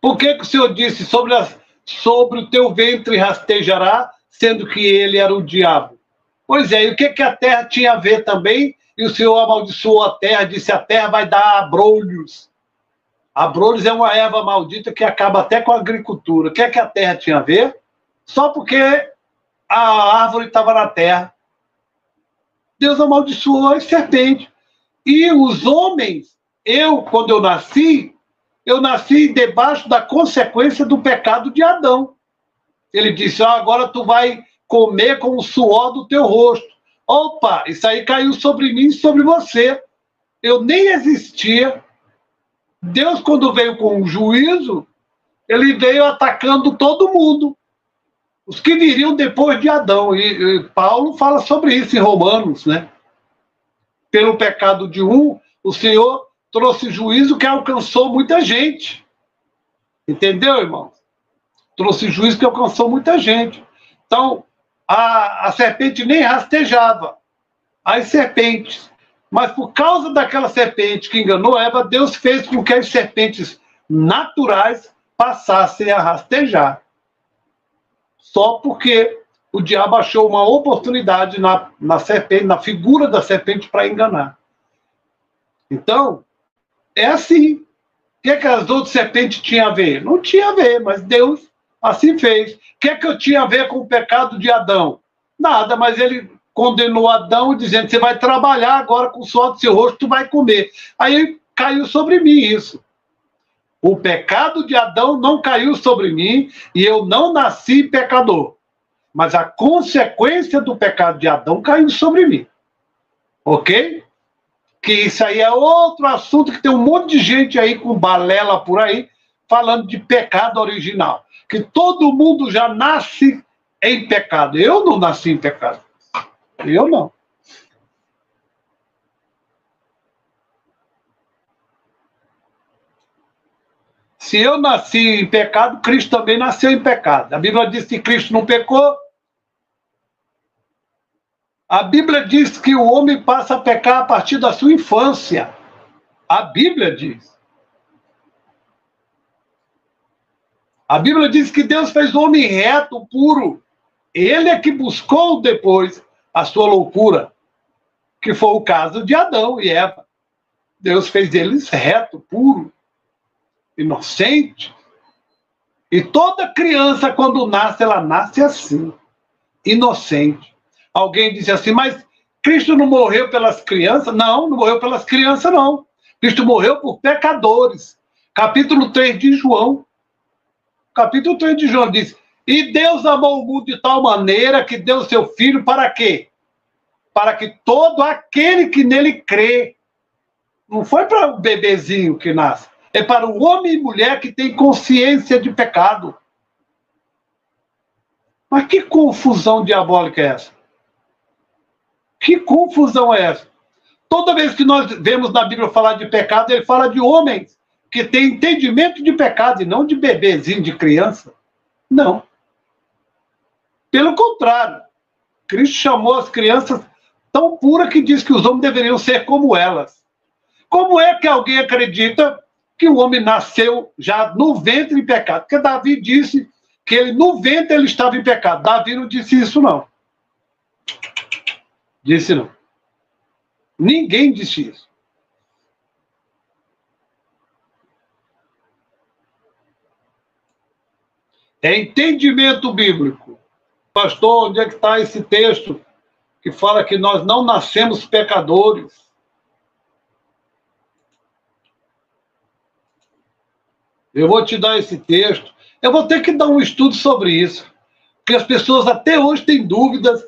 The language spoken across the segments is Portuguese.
Por que o Senhor disse sobre o teu ventre rastejará, sendo que ele era o diabo? Pois é, e o que a terra tinha a ver também? E o Senhor amaldiçoou a terra, disse: a terra vai dar abrolhos. Abrolhos é uma erva maldita que acaba até com a agricultura. O que a terra tinha a ver? Só porque a árvore estava na terra. Deus amaldiçoou a serpente. E os homens, quando eu nasci debaixo da consequência do pecado de Adão. Ele disse: agora tu vai comer com o suor do teu rosto. Opa, isso aí caiu sobre mim e sobre você. Eu nem existia. Deus, quando veio com o juízo, ele veio atacando todo mundo. Os que viriam depois de Adão. E Paulo fala sobre isso em Romanos, né? Pelo pecado de um, o Senhor trouxe juízo que alcançou muita gente. Entendeu, irmão? Trouxe juízo que alcançou muita gente. Então, a serpente nem rastejava. As serpentes. Mas por causa daquela serpente que enganou Eva, Deus fez com que as serpentes naturais passassem a rastejar. Só porque o diabo achou uma oportunidade na serpente, na figura da serpente, para enganar. Então, é assim. O que as outras serpentes tinham a ver? Não tinha a ver, mas Deus assim fez. O que eu tinha a ver com o pecado de Adão? Nada, mas ele condenou Adão dizendo: você vai trabalhar agora com o suor do seu rosto, tu vai comer. Aí caiu sobre mim isso. O pecado de Adão não caiu sobre mim e eu não nasci pecador. Mas a consequência do pecado de Adão caiu sobre mim. Ok? Que isso aí é outro assunto, que tem um monte de gente aí com balela por aí falando de pecado original. Que todo mundo já nasce em pecado. Eu não nasci em pecado. Eu não. Se eu nasci em pecado, Cristo também nasceu em pecado. A Bíblia diz que Cristo não pecou. A Bíblia diz que o homem passa a pecar a partir da sua infância. A Bíblia diz. A Bíblia diz que Deus fez o homem reto, puro. Ele é que buscou depois a sua loucura, que foi o caso de Adão e Eva. Deus fez eles reto, puro, inocente. E toda criança, quando nasce, ela nasce assim, inocente. Alguém disse assim: mas Cristo não morreu pelas crianças? Não, não morreu pelas crianças, não. Cristo morreu por pecadores. Capítulo 3 de João. Capítulo 3 de João diz: e Deus amou o mundo de tal maneira que deu seu Filho para quê? Para que todo aquele que nele crê. Não foi para o bebezinho que nasce. É para o homem e mulher que tem consciência de pecado. Mas que confusão diabólica é essa? Que confusão é essa? Toda vez que nós vemos na Bíblia falar de pecado, ele fala de homens que têm entendimento de pecado e não de bebezinho, de criança. Não. Pelo contrário, Cristo chamou as crianças tão puras que diz que os homens deveriam ser como elas. Como é que alguém acredita que o homem nasceu já no ventre em pecado? Porque Davi disse que ele, no ventre ele estava em pecado. Davi não disse isso, não. Disse não. Ninguém disse isso. É entendimento bíblico. Pastor, onde é que está esse texto que fala que nós não nascemos pecadores? Eu vou te dar esse texto. Eu vou ter que dar um estudo sobre isso. Porque as pessoas até hoje têm dúvidas.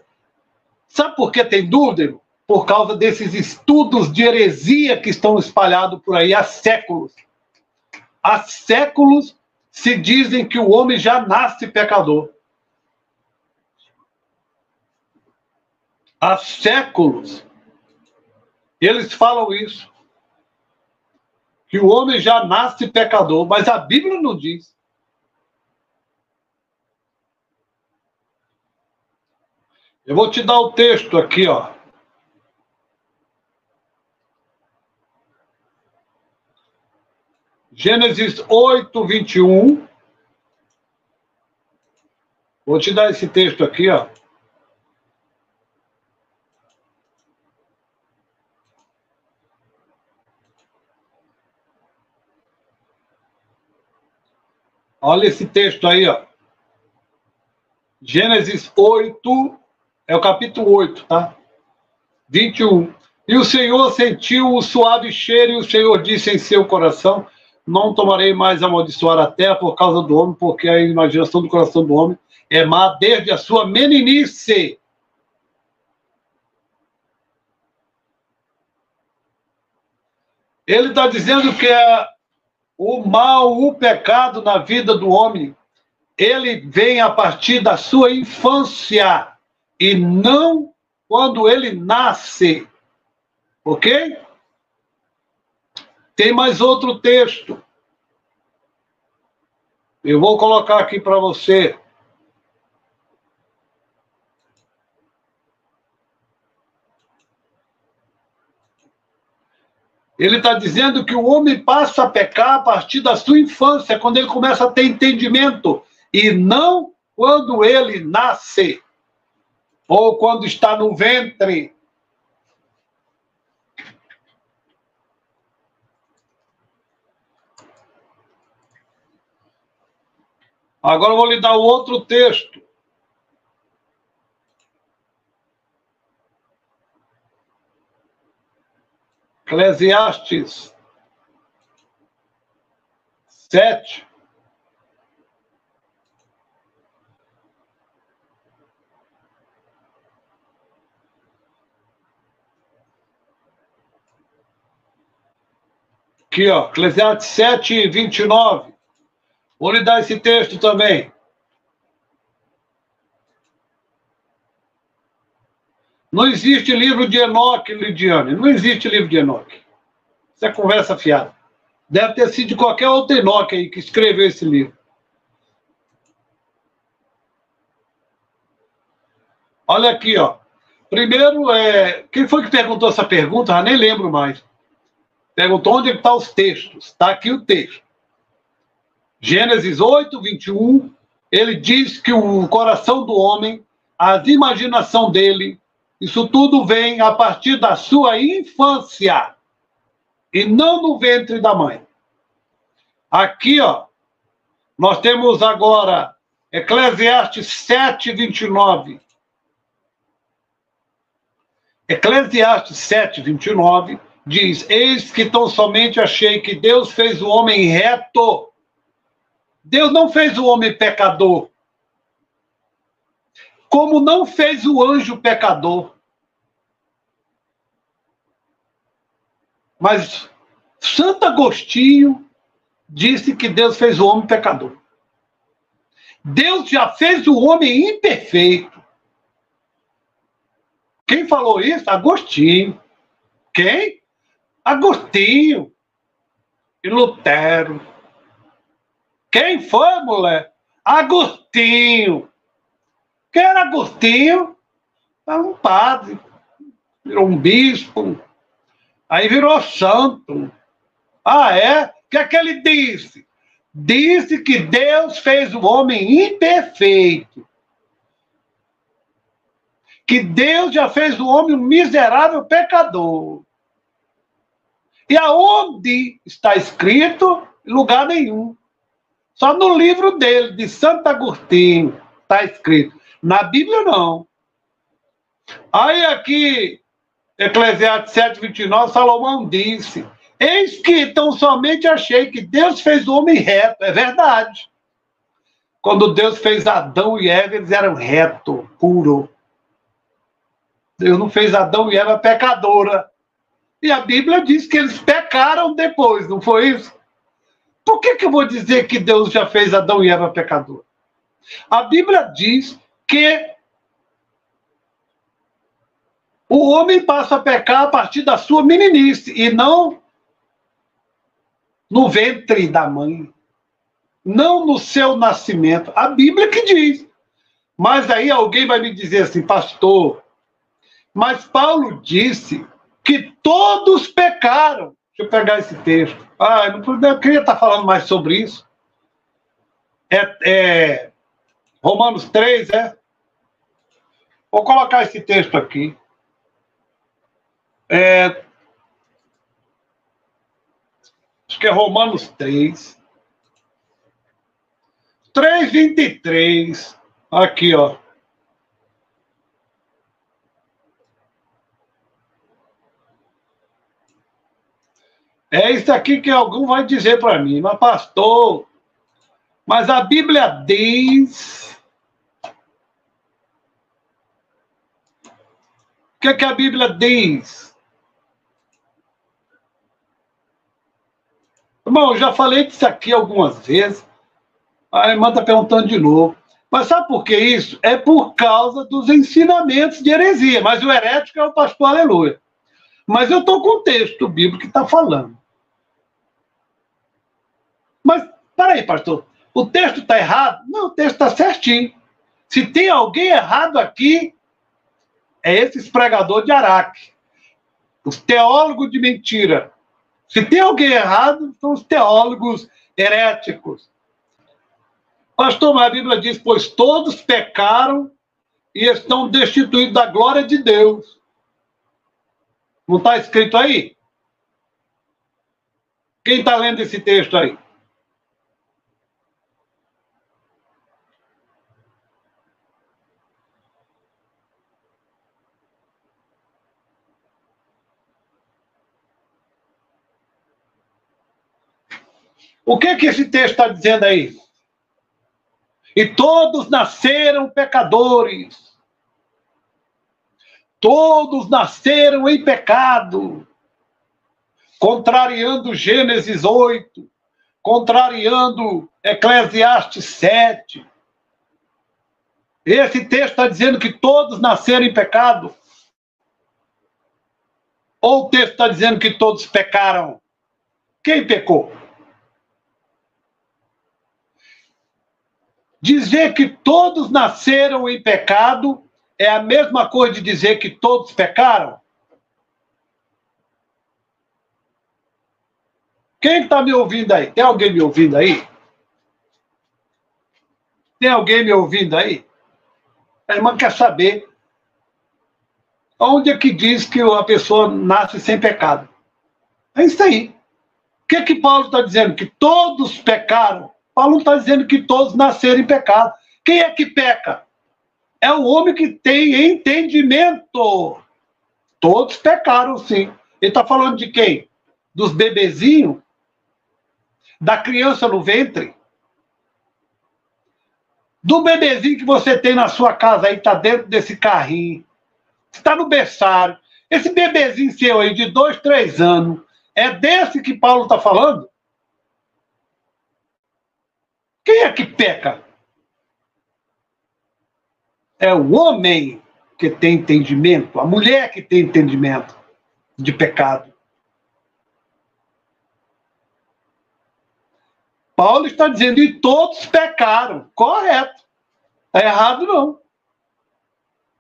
Sabe por que tem dúvida? Por causa desses estudos de heresia que estão espalhados por aí há séculos. Há séculos se dizem que o homem já nasce pecador. Há séculos eles falam isso. Que o homem já nasce pecador, mas a Bíblia não diz. Eu vou te dar o texto aqui, ó. Gênesis 8, 21. Vou te dar esse texto aqui, ó. Olha esse texto aí, ó. Gênesis 8, é o capítulo 8, tá? 21. E o Senhor sentiu o suave cheiro, e o Senhor disse em seu coração: não tomarei mais amaldiçoar a terra por causa do homem, porque a imaginação do coração do homem é má desde a sua meninice. Ele está dizendo que o mal, o pecado na vida do homem, ele vem a partir da sua infância e não quando ele nasce. Ok? Tem mais outro texto. Eu vou colocar aqui para você. Ele está dizendo que o homem passa a pecar a partir da sua infância, quando ele começa a ter entendimento, e não quando ele nasce, ou quando está no ventre. Agora eu vou lhe dar o outro texto. Eclesiastes 7. Aqui, ó, Eclesiastes 7, 29. Vou lhe dar esse texto também. Não existe livro de Enoque, Lidiane. Não existe livro de Enoque. Isso é conversa fiada. Deve ter sido de qualquer outro Enoque aí que escreveu esse livro. Olha aqui, ó. Primeiro, quem foi que perguntou essa pergunta? Já nem lembro mais. Perguntou onde estão os textos. Está aqui o texto. Gênesis 8, 21. Ele diz que o coração do homem, a imaginação dele, isso tudo vem a partir da sua infância e não no ventre da mãe. Aqui, ó, nós temos agora Eclesiastes 7, 29. Eclesiastes 7, 29 diz: eis que tão somente achei que Deus fez o homem reto. Deus não fez o homem pecador. Como não fez o anjo pecador. Mas Santo Agostinho disse que Deus fez o homem pecador. Deus já fez o homem imperfeito. Quem falou isso? Agostinho. Quem? Agostinho. E Lutero. Quem foi, mulher? Agostinho. Quem era Agostinho? Era um padre. Virou um bispo. Aí virou santo. Ah, é? O que é que ele disse? Disse que Deus fez o homem imperfeito. Que Deus já fez o homem um miserável pecador. E aonde está escrito? Em lugar nenhum. Só no livro dele, de Santo Agostinho, está escrito. Na Bíblia, não. Aí aqui, Eclesiastes 7, 29, Salomão disse: eis que tão somente achei que Deus fez o homem reto. É verdade. Quando Deus fez Adão e Eva, eles eram reto, puro. Deus não fez Adão e Eva pecadora. E a Bíblia diz que eles pecaram depois, não foi isso? Por que eu vou dizer que Deus já fez Adão e Eva pecador? A Bíblia diz que o homem passa a pecar a partir da sua meninice e não no ventre da mãe, não no seu nascimento. A Bíblia que diz. Mas aí alguém vai me dizer assim: pastor, mas Paulo disse que todos pecaram. Deixa eu pegar esse texto. Eu queria estar falando mais sobre isso. Romanos 3, Vou colocar esse texto aqui. Acho que é Romanos 3. 3:23. Aqui, ó. É isso aqui que algum vai dizer para mim, mas pastor, mas a Bíblia diz. O que a Bíblia diz? Irmão, eu já falei disso aqui algumas vezes. A irmã está perguntando de novo. Mas sabe por que isso? É por causa dos ensinamentos de heresia. Mas o herético é o pastor Aleluia. Mas eu estou com o texto bíblico que está falando. Mas, peraí, pastor, o texto está errado? Não, o texto está certinho. Se tem alguém errado aqui, é esses pregadores de Araque. Os teólogos de mentira. Se tem alguém errado, são os teólogos heréticos. Pastor, mas a Bíblia diz, pois todos pecaram e estão destituídos da glória de Deus. Não está escrito aí? Quem está lendo esse texto aí? O que esse texto está dizendo aí? E todos nasceram pecadores. Todos nasceram em pecado. Contrariando Gênesis 8. Contrariando Eclesiastes 7. Esse texto está dizendo que todos nasceram em pecado? Ou o texto está dizendo que todos pecaram? Quem pecou? Dizer que todos nasceram em pecado é a mesma coisa de dizer que todos pecaram? Quem está me ouvindo aí? Tem alguém me ouvindo aí? Tem alguém me ouvindo aí? A irmã quer saber onde é que diz que a pessoa nasce sem pecado. É isso aí. O que Paulo está dizendo? Que todos pecaram? Paulo não está dizendo que todos nasceram em pecado. Quem é que peca? É o homem que tem entendimento. Todos pecaram, sim. Ele está falando de quem? Dos bebezinhos? Da criança no ventre? Do bebezinho que você tem na sua casa aí, está dentro desse carrinho. Está no berçário. Esse bebezinho seu aí, de 2, 3 anos, é desse que Paulo está falando? Quem é que peca? É o homem que tem entendimento, a mulher que tem entendimento de pecado. Paulo está dizendo, e todos pecaram. Correto. Está errado, não.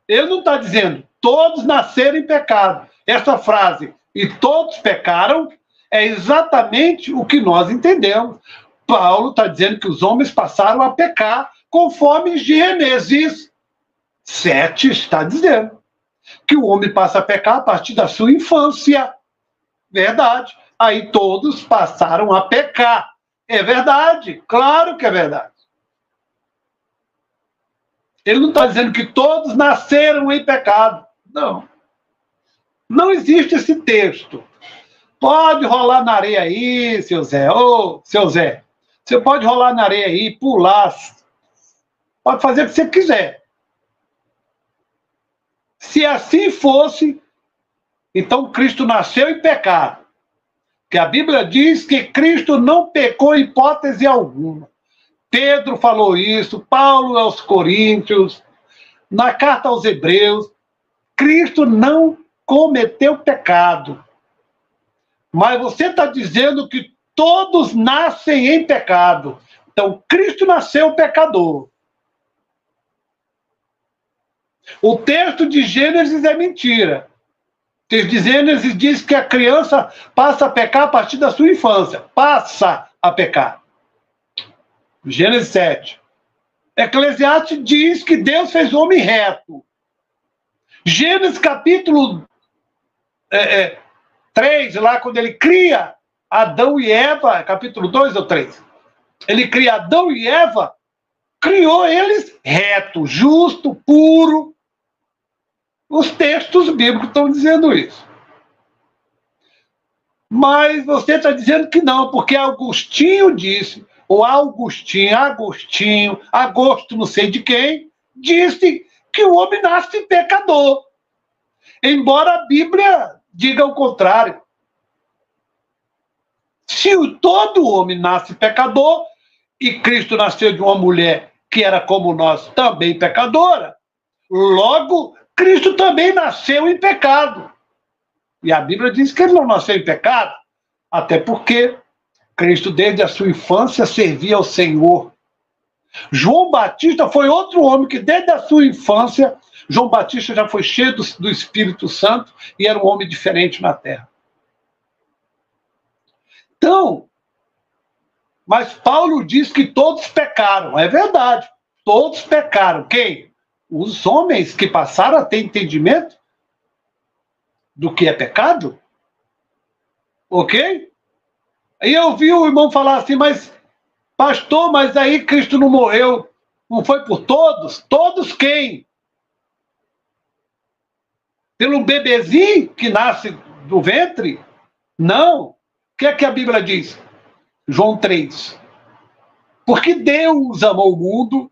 Ele não está dizendo, todos nasceram em pecado. Essa frase, e todos pecaram, é exatamente o que nós entendemos. Paulo está dizendo que os homens passaram a pecar, conforme Gênesis 7 está dizendo. Que o homem passa a pecar a partir da sua infância. Verdade. Aí todos passaram a pecar. É verdade. Claro que é verdade. Ele não está dizendo que todos nasceram em pecado. Não. Não existe esse texto. Pode rolar na areia aí, seu Zé. Ô, seu Zé. Você pode rolar na areia aí, pular. Pode fazer o que você quiser. Se assim fosse, então Cristo nasceu em pecado. Porque a Bíblia diz que Cristo não pecou em hipótese alguma. Pedro falou isso, Paulo aos Coríntios, na carta aos Hebreus. Cristo não cometeu pecado. Mas você está dizendo que todos nascem em pecado. Então, Cristo nasceu pecador. O texto de Gênesis é mentira. texto de Gênesis diz que a criança passa a pecar a partir da sua infância. Passa a pecar. Gênesis 7. Eclesiastes diz que Deus fez o homem reto. Gênesis capítulo 3, lá quando ele cria Adão e Eva, capítulo 2 ou 3, ele cria Adão e Eva, criou eles reto, justo, puro. Os textos bíblicos estão dizendo isso. Mas você está dizendo que não, porque Agostinho disse, ou Agostinho, Agosto não sei de quem, disse que o homem nasce pecador. Embora a Bíblia diga o contrário. Se todo homem nasce pecador, e Cristo nasceu de uma mulher que era como nós, também pecadora, logo, Cristo também nasceu em pecado. E a Bíblia diz que ele não nasceu em pecado, até porque Cristo, desde a sua infância, servia ao Senhor. João Batista foi outro homem que, desde a sua infância, João Batista já foi cheio do Espírito Santo e era um homem diferente na terra. Então, mas Paulo diz que todos pecaram. É verdade, todos pecaram. Quem? Os homens que passaram a ter entendimento do que é pecado. Ok? Aí eu vi o irmão falar assim, mas pastor, mas aí Cristo não morreu, não foi por todos? Todos quem? Pelo bebezinho que nasce do ventre? Não. O que é que a Bíblia diz? João 3. Porque Deus amou o mundo,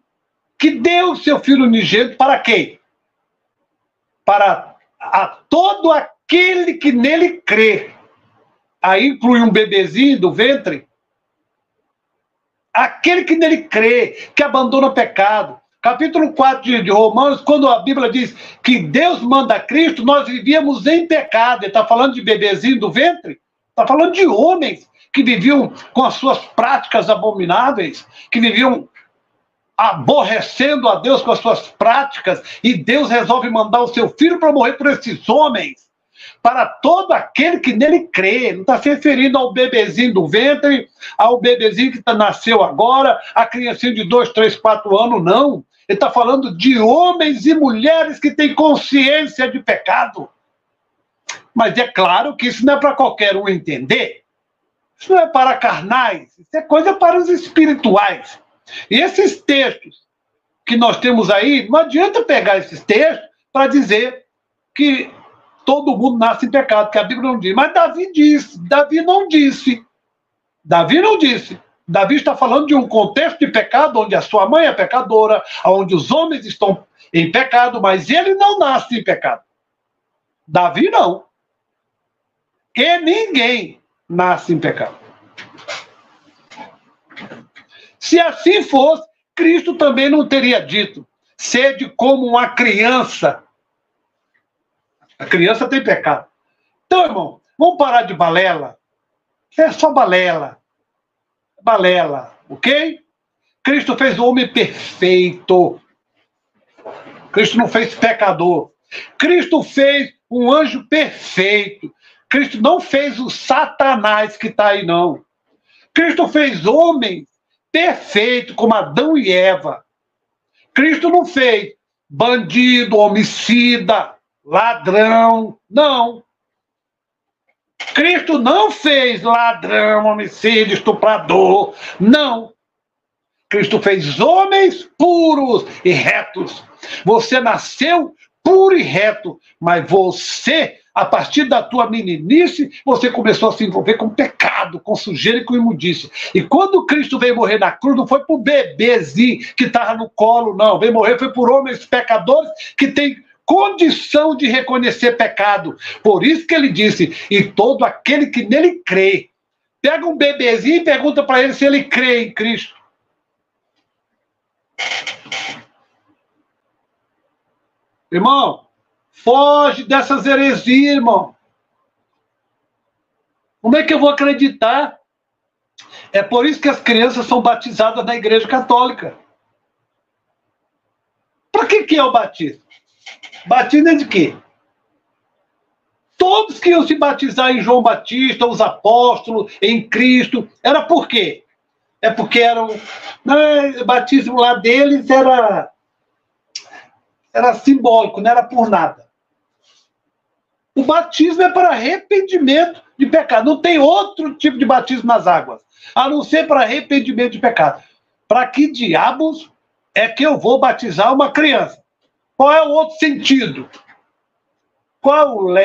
que deu o seu Filho unigênito para quem? Para a todo aquele que nele crê. Aí inclui um bebezinho do ventre. Aquele que nele crê, que abandona o pecado. Capítulo 4 de Romanos, quando a Bíblia diz que Deus manda Cristo, nós vivíamos em pecado. Ele está falando de bebezinho do ventre? Está falando de homens que viviam com as suas práticas abomináveis, que viviam aborrecendo a Deus com as suas práticas, e Deus resolve mandar o seu Filho para morrer por esses homens, para todo aquele que nele crê. Não está se referindo ao bebezinho do ventre, ao bebezinho que nasceu agora, a criancinha de 2, 3, 4 anos, não. Ele está falando de homens e mulheres que têm consciência de pecado. Mas é claro que isso não é para qualquer um entender. Isso não é para carnais, isso é coisa para os espirituais. E esses textos que nós temos aí, não adianta pegar esses textos para dizer que todo mundo nasce em pecado, que a Bíblia não diz. Mas Davi disse, Davi não disse. Davi não disse. Davi está falando de um contexto de pecado, onde a sua mãe é pecadora, onde os homens estão em pecado, mas ele não nasce em pecado. Davi não. E ninguém nasce em pecado. Se assim fosse, Cristo também não teria dito: sede como uma criança. A criança tem pecado. Então, irmão, vamos parar de balela. É só balela. Balela, ok? Cristo fez o homem perfeito. Cristo não fez pecador. Cristo fez um anjo perfeito. Cristo não fez o Satanás que está aí, não. Cristo fez homens perfeitos, como Adão e Eva. Cristo não fez bandido, homicida, ladrão, não. Cristo não fez ladrão, homicida, estuprador, não. Cristo fez homens puros e retos. Você nasceu puro e reto, mas você, a partir da tua meninice, você começou a se envolver com pecado, com sujeira e com imundícia. E quando Cristo veio morrer na cruz, não foi por bebezinho que estava no colo, não. Veio morrer foi por homens pecadores que têm condição de reconhecer pecado. Por isso que ele disse: e todo aquele que nele crê. Pega um bebezinho e pergunta para ele se ele crê em Cristo. Irmão, foge dessas heresias, irmão. Como é que eu vou acreditar? É por isso que as crianças são batizadas na Igreja Católica. Para que é o batismo? Batismo é de quê? Todos que iam se batizar em João Batista, os apóstolos, em Cristo, era por quê? É porque o batismo lá deles era simbólico, não era por nada. O batismo é para arrependimento de pecado. Não tem outro tipo de batismo nas águas, a não ser para arrependimento de pecado. Para que diabos é que eu vou batizar uma criança? Qual é o outro sentido? Qual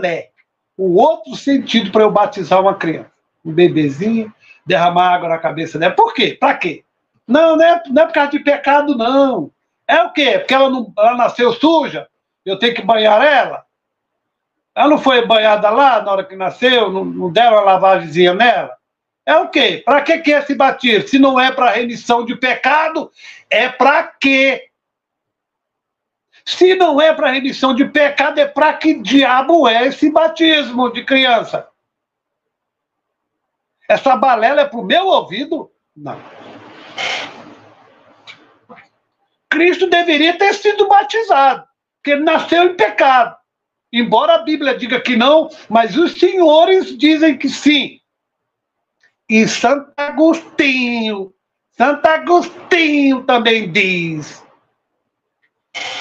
é o outro sentido para eu batizar uma criança? Um bebezinho, derramar água na cabeça dela. Por quê? Para quê? Não é por causa de pecado, não. É o quê? Porque ela nasceu suja? Eu tenho que banhar ela? Ela não foi banhada lá na hora que nasceu? Não deram a lavagemzinha nela? É o quê? Para que é esse batismo? Se não é para remissão de pecado, é para quê? Se não é para remissão de pecado, é para que diabo é esse batismo de criança? Essa balela é para o meu ouvido? Não. Cristo deveria ter sido batizado, porque ele nasceu em pecado. Embora a Bíblia diga que não, mas os senhores dizem que sim. E Santo Agostinho também diz.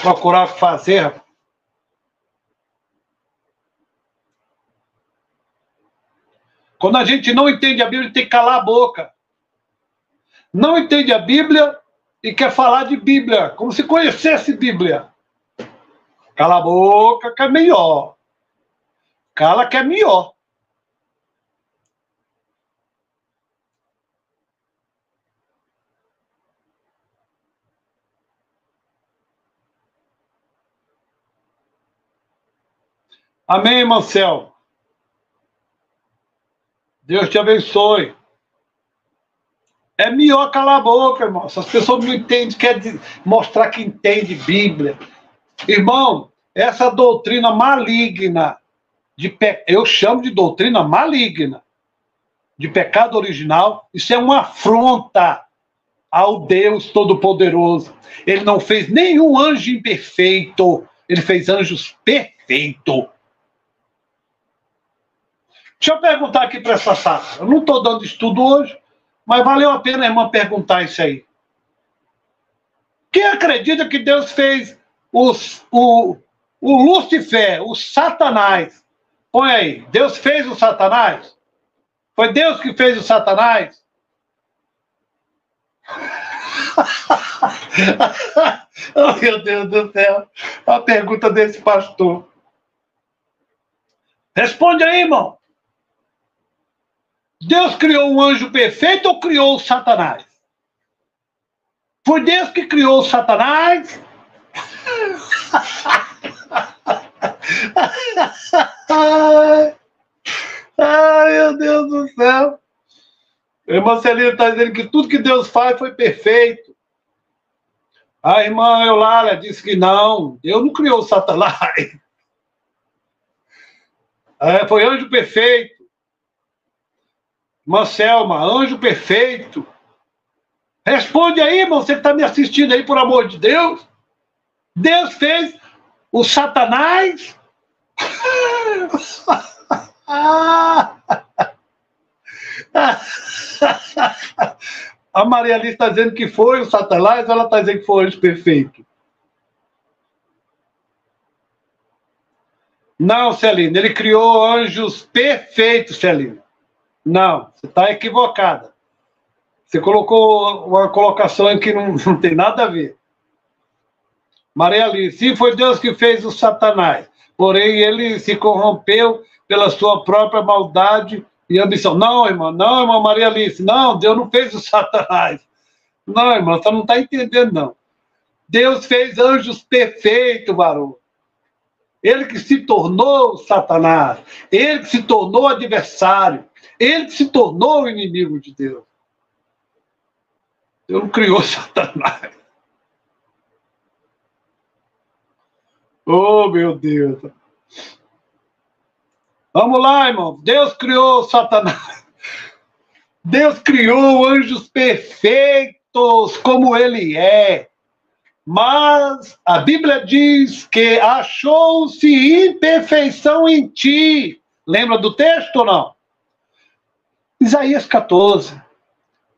Procurar o que fazer. Quando a gente não entende a Bíblia, tem que calar a boca. Não entende a Bíblia e quer falar de Bíblia, como se conhecesse Bíblia. Cala a boca que é melhor. Cala que é melhor. Amém, Marcel? Deus te abençoe. É melhor calar a boca, irmão. Se as pessoas não entendem, quer mostrar que entende Bíblia. Irmão, essa doutrina maligna, eu chamo de doutrina maligna, de pecado original, isso é uma afronta ao Deus Todo-Poderoso. Ele não fez nenhum anjo imperfeito, ele fez anjos perfeitos. Deixa eu perguntar aqui para essa safra. Eu não estou dando estudo hoje, mas valeu a pena a irmã perguntar isso aí. Quem acredita que Deus fez o Lúcifer, o Satanás? Põe aí. Deus fez o Satanás? Foi Deus que fez o Satanás? Oh, meu Deus do céu. A pergunta desse pastor. Responde aí, irmão. Deus criou um anjo perfeito ou criou o Satanás? Foi Deus que criou o Satanás? Ai, meu Deus do céu. O irmão Celino está dizendo que tudo que Deus faz foi perfeito. A irmã Eulália disse que não, Deus não criou o Satanás. Foi anjo perfeito. Irmã Selma, anjo perfeito. Responde aí, irmão, você que está me assistindo aí, por amor de Deus. Deus fez o Satanás? A Maria Alice está dizendo que foi o Satanás, ela está dizendo que foi o anjo perfeito. Não, Celina, ele criou anjos perfeitos, Celina. Não, você está equivocada. Você colocou uma colocação em que não tem nada a ver. Maria Alice, sim, foi Deus que fez o Satanás, porém ele se corrompeu pela sua própria maldade e ambição. Não, irmã Maria Alice, não, Deus não fez o Satanás. Não, irmã, você não está entendendo, não. Deus fez anjos perfeitos, varão. Ele que se tornou o Satanás, ele que se tornou adversário, ele que se tornou o inimigo de Deus. Deus não criou Satanás. Oh, meu Deus. Vamos lá, irmão. Deus criou Satanás. Deus criou anjos perfeitos como ele é. Mas a Bíblia diz que achou-se imperfeição em ti. Lembra do texto ou não? Isaías 14,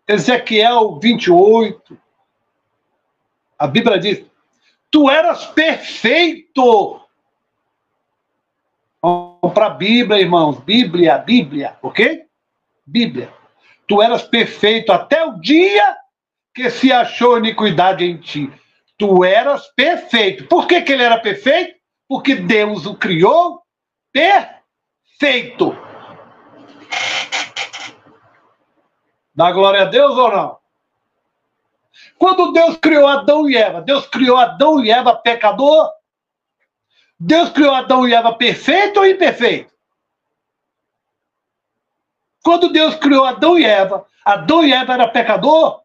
Ezequiel 28. A Bíblia diz: tu eras perfeito. Vamos para a Bíblia, irmãos. Bíblia, ok? Bíblia. Tu eras perfeito até o dia que se achou iniquidade em ti. Tu eras perfeito. Por que ele era perfeito? Porque Deus o criou perfeito. Dá glória a Deus ou não? Quando Deus criou Adão e Eva, Deus criou Adão e Eva pecador? Deus criou Adão e Eva perfeito ou imperfeito? Quando Deus criou Adão e Eva era pecador?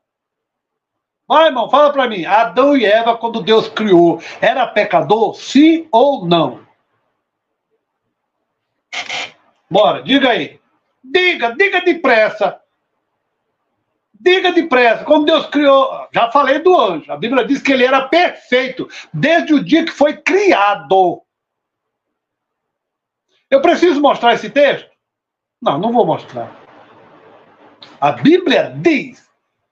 Vai, irmão, fala para mim. Adão e Eva, quando Deus criou, era pecador? Sim ou não? Bora, diga aí. Diga depressa. Diga depressa. Quando Deus criou, já falei do anjo. A Bíblia diz que ele era perfeito, desde o dia que foi criado. Eu preciso mostrar esse texto? Não vou mostrar. A Bíblia diz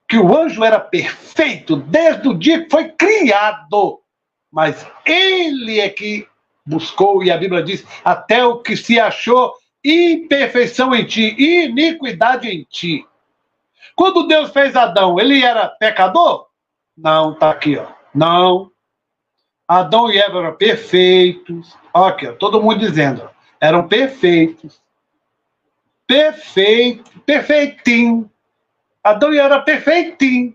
que o anjo era perfeito desde o dia que foi criado. Mas ele é que buscou, e a Bíblia diz, até o que se achou imperfeição em ti, iniquidade em ti. Quando Deus fez Adão, ele era pecador? Não, tá aqui, ó. Não. Adão e Eva eram perfeitos. Ó, aqui, ó, todo mundo dizendo, ó, eram perfeitos. Perfeitinho. Adão e Eva era perfeitinho.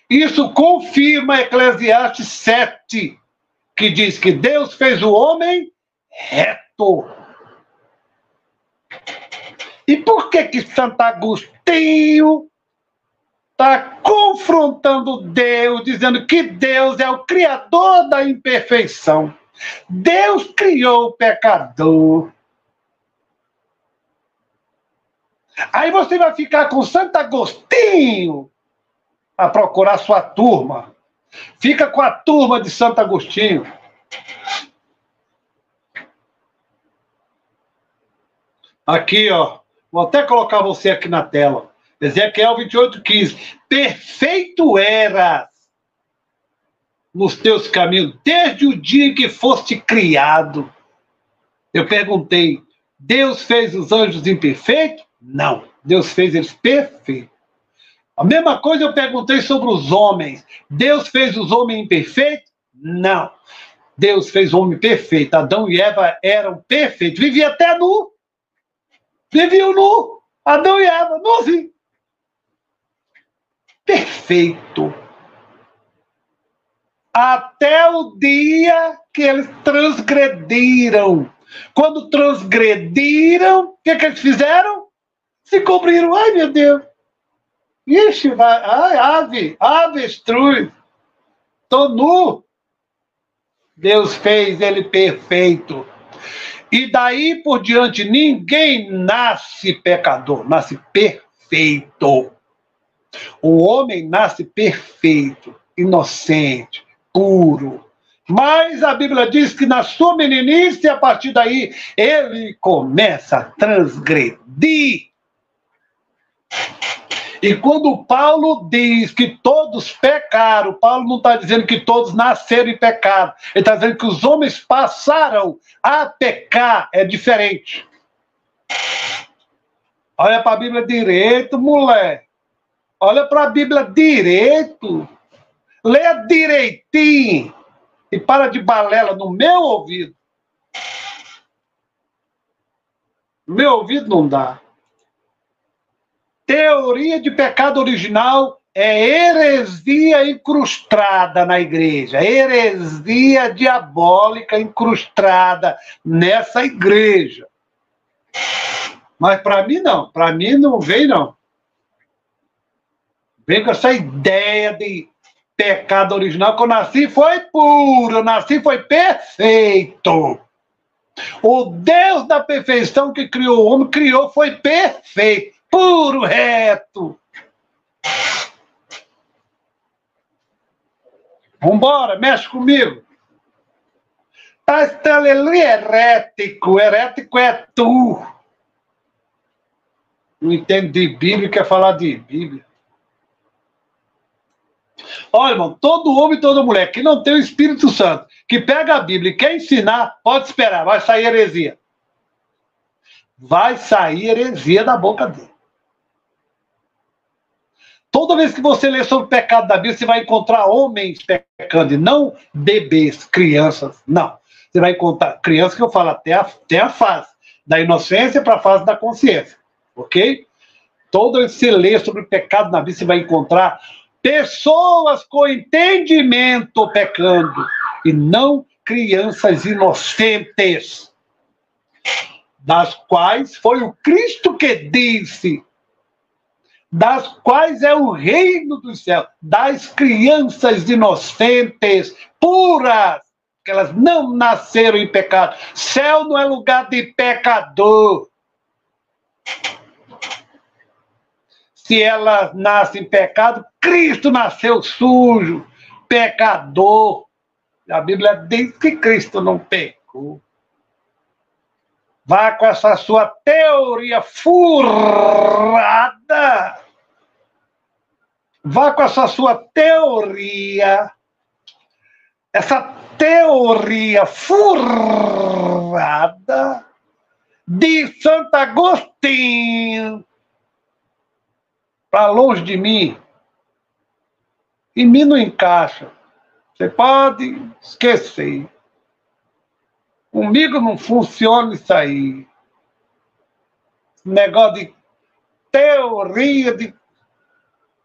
Isso confirma Eclesiastes 7, que diz que Deus fez o homem reto. E por que Santo Agostinho está confrontando Deus, dizendo que Deus é o criador da imperfeição? Deus criou o pecador. Aí você vai ficar com Santo Agostinho a procurar sua turma. Fica com a turma de Santo Agostinho. Aqui, ó. Vou até colocar você aqui na tela. Ezequiel 28:15. Perfeito eras nos teus caminhos, desde o dia em que foste criado. Eu perguntei, Deus fez os anjos imperfeitos? Não. Deus fez eles perfeitos. A mesma coisa eu perguntei sobre os homens. Deus fez os homens imperfeitos? Não. Deus fez o homem perfeito. Adão e Eva eram perfeitos. Vivia até nu. Viviam nu. Adão e Eva, nuzinho. Perfeito. Até o dia que eles transgrediram. Quando transgrediram, o que eles fizeram? Se cobriram. Ai, meu Deus. Ixi, vai. Ai, avestruz. Estou nu. Deus fez ele perfeito. E daí por diante, ninguém nasce pecador, nasce perfeito. O homem nasce perfeito, inocente, puro. Mas a Bíblia diz que na sua meninice, a partir daí, ele começa a transgredir. E quando Paulo diz que todos pecaram, Paulo não está dizendo que todos nasceram em pecado. Ele está dizendo que os homens passaram a pecar. É diferente. Olha para a Bíblia direito, mulher. Olha para a Bíblia direito. Leia direitinho. E para de balela no meu ouvido. No meu ouvido não dá. Teoria de pecado original é heresia incrustada na igreja. Heresia diabólica incrustada nessa igreja. Mas para mim não. Para mim não vem, não. Vem com essa ideia de pecado original, que eu nasci foi puro, eu nasci foi perfeito. O Deus da perfeição que criou o homem, criou, foi perfeito, puro, reto. Vambora, mexe comigo. Pastor Aleluia, herético. Herético é tu. Não entende de Bíblia, quer falar de Bíblia. Olha, irmão, todo homem e toda mulher que não tem o Espírito Santo, que pega a Bíblia e quer ensinar, pode esperar, vai sair heresia. Vai sair heresia da boca dele. Toda vez que você lê sobre o pecado da Bíblia, você vai encontrar homens pecando, e não bebês, crianças, não. Você vai encontrar crianças que eu falo até a fase da inocência para a fase da consciência, ok? Toda vez que você lê sobre o pecado na Bíblia, você vai encontrar pessoas com entendimento pecando, e não crianças inocentes, das quais foi o Cristo que disse, das quais é o reino dos céus, das crianças inocentes, puras, que elas não nasceram em pecado. Céu não é lugar de pecador. Se elas nascem em pecado, Cristo nasceu sujo, pecador. A Bíblia diz que Cristo não pecou. Vá com essa sua teoria furada. Vá com essa sua teoria. Essa teoria furada de Santo Agostinho para longe de mim. Em mim não encaixa. Você pode esquecer. Comigo não funciona isso aí. Negócio de teoria de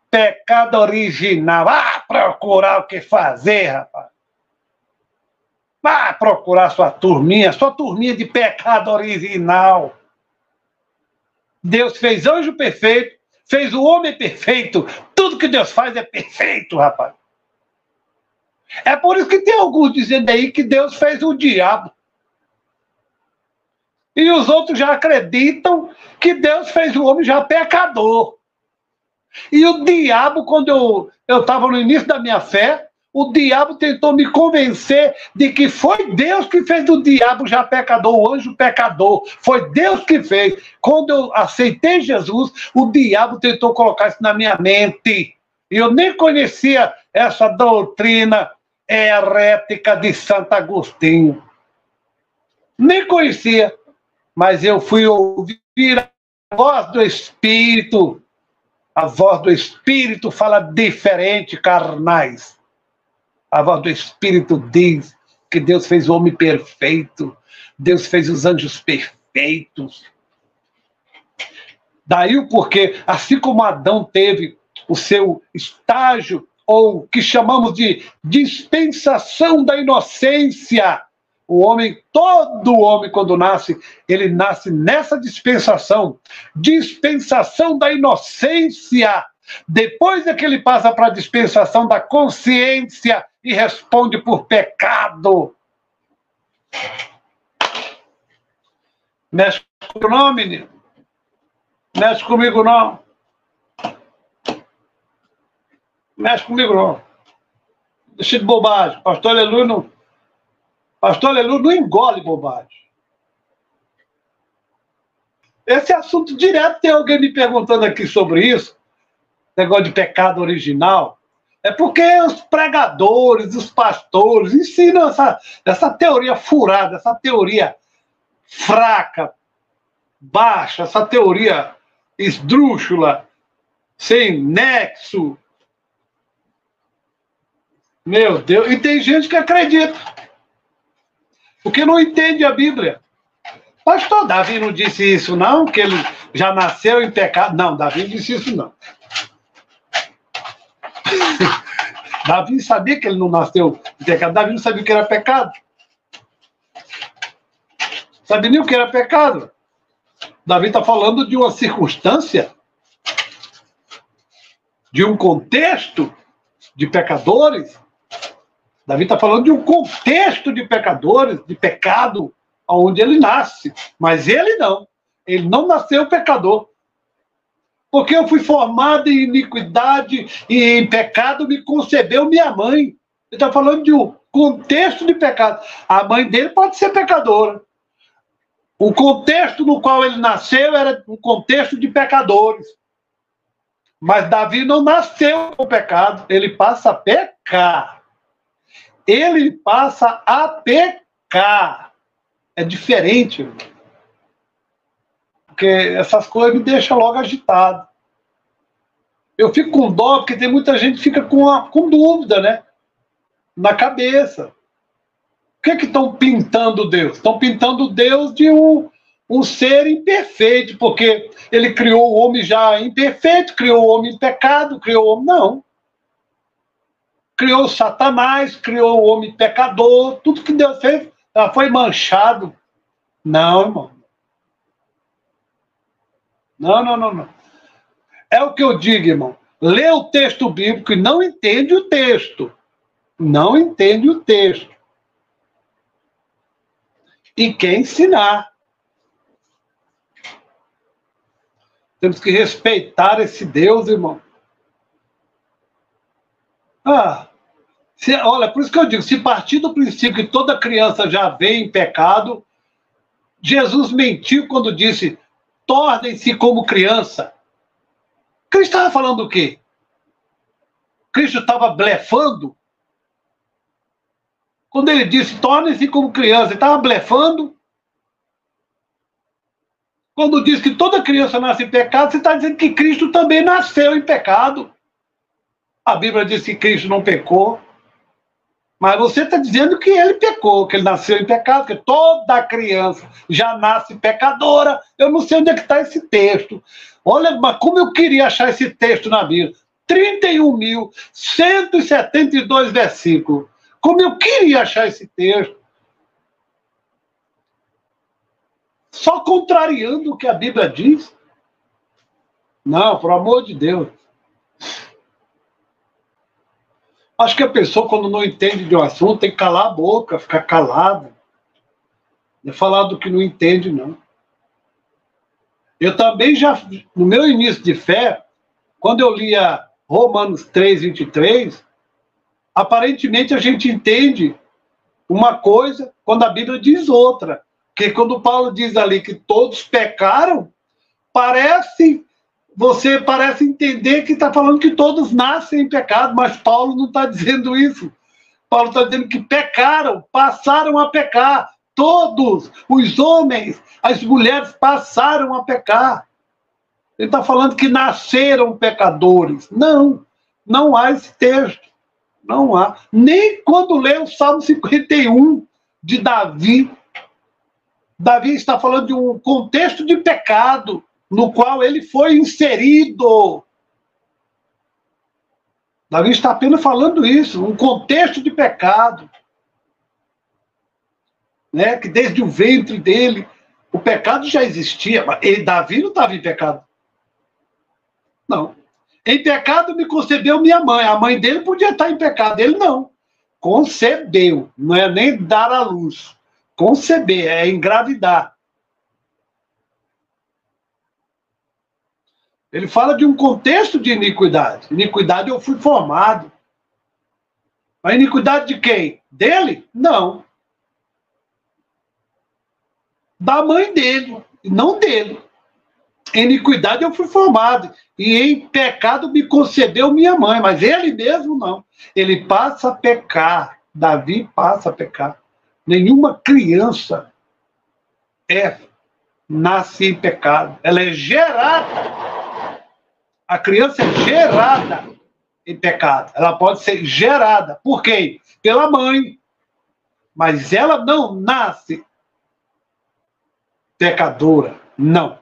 pecado original. Vá procurar o que fazer, rapaz. Vá procurar sua turminha de pecado original. Deus fez anjo perfeito, fez o homem perfeito. Tudo que Deus faz é perfeito, rapaz. É por isso que tem alguns dizendo aí que Deus fez o diabo. E os outros já acreditam que Deus fez o homem já pecador. E o diabo, quando eu estava no início da minha fé, o diabo tentou me convencer de que foi Deus que fez o diabo já pecador, o anjo pecador. Foi Deus que fez. Quando eu aceitei Jesus, o diabo tentou colocar isso na minha mente. E eu nem conhecia essa doutrina herética de Santo Agostinho. Nem conhecia. Mas eu fui ouvir a voz do Espírito. A voz do Espírito fala diferente, carnais. A voz do Espírito diz que Deus fez o homem perfeito. Deus fez os anjos perfeitos. Daí o porquê, assim como Adão teve o seu estágio, ou que chamamos de dispensação da inocência, o homem, todo homem, quando nasce, ele nasce nessa dispensação da inocência. Depois é que ele passa para a dispensação da consciência e responde por pecado. Mexe comigo não, menino? Mexe comigo não? Mexe comigo não. Deixa de bobagem. Pastor Aleluia não engole bobagem. Esse assunto direto, tem alguém me perguntando aqui sobre isso, negócio de pecado original. É porque os pregadores, os pastores ensinam essa teoria furada, essa teoria fraca, baixa, essa teoria esdrúxula, sem nexo. Meu Deus, e tem gente que acredita, porque não entende a Bíblia. Pastor, Davi não disse isso não, que ele já nasceu em pecado. Não, Davi não disse isso não. Davi sabia que ele não nasceu em pecado. Davi não sabia o que era pecado. Sabia nem o que era pecado. Davi está falando de uma circunstância, de um contexto de pecadores. Davi está falando de um contexto de pecadores, de pecado, onde ele nasce. Mas ele não nasceu pecador. Porque eu fui formado em iniquidade e em pecado me concebeu minha mãe. Ele está falando de um contexto de pecado. A mãe dele pode ser pecadora. O contexto no qual ele nasceu era um contexto de pecadores. Mas Davi não nasceu com pecado. Ele passa a pecar. Ele passa a pecar. É diferente, irmão. Porque essas coisas me deixam logo agitado. Eu fico com dó, porque tem muita gente que fica com dúvida, né? Na cabeça. O que estão pintando Deus? Estão pintando Deus de um ser imperfeito, porque ele criou o homem já imperfeito, criou o homem em pecado, criou o homem... Não. Criou Satanás, criou o homem pecador, tudo que Deus fez foi manchado. Não, irmão. Não. É o que eu digo, irmão. Lê o texto bíblico e não entende o texto. Não entende o texto. E quer ensinar. Temos que respeitar esse Deus, irmão. Olha, por isso que eu digo, se partir do princípio que toda criança já vem em pecado, Jesus mentiu quando disse, tornem-se como criança. Cristo estava falando o quê? Cristo estava blefando? Quando ele disse, tornem-se como criança, ele estava blefando? Quando diz que toda criança nasce em pecado, você está dizendo que Cristo também nasceu em pecado. A Bíblia diz que Cristo não pecou. Mas você está dizendo que ele pecou, que ele nasceu em pecado, que toda criança já nasce pecadora. Eu não sei onde é que está esse texto. Olha, mas como eu queria achar esse texto na Bíblia. 31.172 versículos. Como eu queria achar esse texto. Só contrariando o que a Bíblia diz. Não, por amor de Deus. Acho que a pessoa, quando não entende de um assunto, tem que calar a boca, ficar calado. Não é falar do que não entende, não. Eu também já, no meu início de fé, quando eu lia Romanos 3:23, aparentemente a gente entende uma coisa quando a Bíblia diz outra. Porque quando Paulo diz ali que todos pecaram, você parece entender que está falando que todos nascem em pecado, mas Paulo não está dizendo isso. Paulo está dizendo que pecaram, passaram a pecar. Todos, os homens, as mulheres passaram a pecar. Ele está falando que nasceram pecadores. Não há esse texto. Não há. Nem quando lê o Salmo 51 de Davi. Davi está falando de um contexto de pecado no qual ele foi inserido. Davi está apenas falando isso, um contexto de pecado. Né? Que desde o ventre dele, o pecado já existia, mas Davi não estava em pecado. Não. Em pecado me concebeu minha mãe. A mãe dele podia estar em pecado, ele não. Concebeu, não é nem dar à luz. Conceber, é engravidar. Ele fala de um contexto de iniquidade. Iniquidade eu fui formado. A iniquidade de quem? Dele? Não. Da mãe dele, não dele. Em iniquidade eu fui formado. E em pecado me concedeu minha mãe. Mas ele mesmo não. Ele passa a pecar. Davi passa a pecar. Nenhuma criança nasce em pecado. Ela é gerada. A criança é gerada em pecado. Ela pode ser gerada. Por quê? Pela mãe. Mas ela não nasce pecadora. Não.